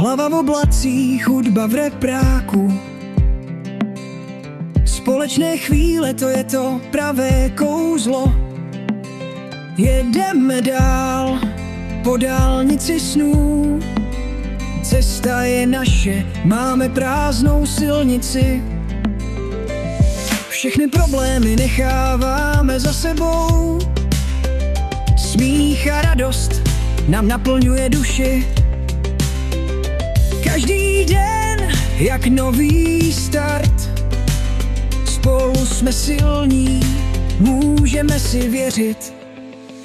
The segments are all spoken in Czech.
Hlava v oblacích, hudba v repráku. Společné chvíle, to je to pravé kouzlo. Jedeme dál po dálnici snů. Cesta je naše, máme prázdnou silnici. Všechny problémy necháváme za sebou. Smích a radost nám naplňuje duši. Každý den jak nový start. Spolu jsme silní, můžeme si věřit.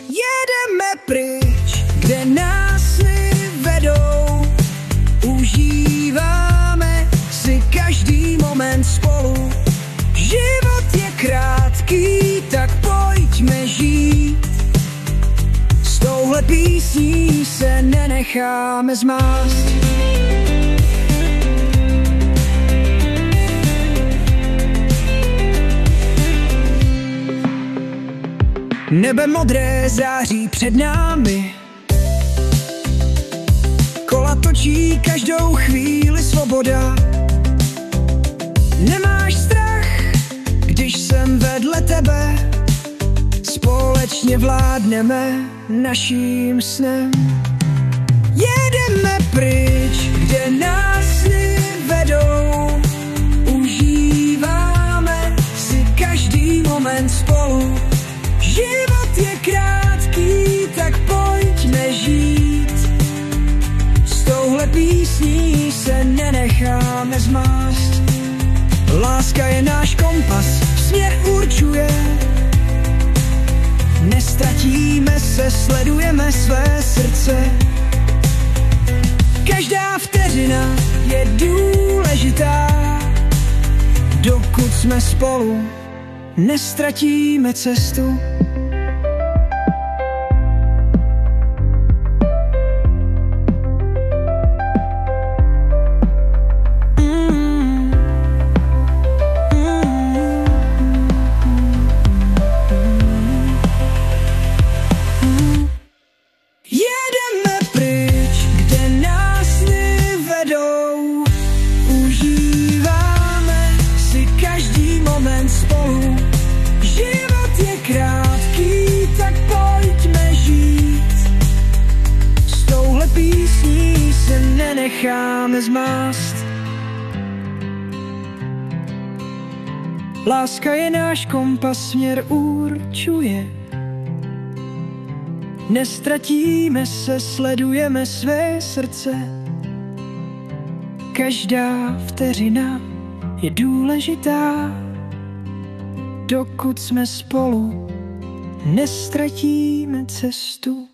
Jedeme pryč, kde nás sny vedou. Užíváme si každý moment spolu. Život je krátký, tak pojďme žít. S touhle písní se nenecháme zmást. Nebe modré září před námi. Kola točí každou chvíli svoboda. Nemáš strach, když jsem vedle tebe. Společně vládneme naším snem. Jedeme pryč, kde nás sny vedou. Užíváme si každý moment spolu. Život je krátký, tak pojďme žít. S touhle písní se nenecháme zmást. Láska je náš kompas, směr určuje. Nestratíme se, sledujeme své srdce. Každá vteřina je důležitá. Dokud jsme spolu, nestratíme cestu. Jedeme pryč, kde nás sny vedou. Užíváme si každý moment spolu. Život je krátký, tak pojďme žít. S touhle písní se nenecháme zmást. Láska je náš kompas, směr určuje. Nestratíme se, sledujeme své srdce. Každá vteřina je důležitá. Dokud jsme spolu, nestratíme cestu.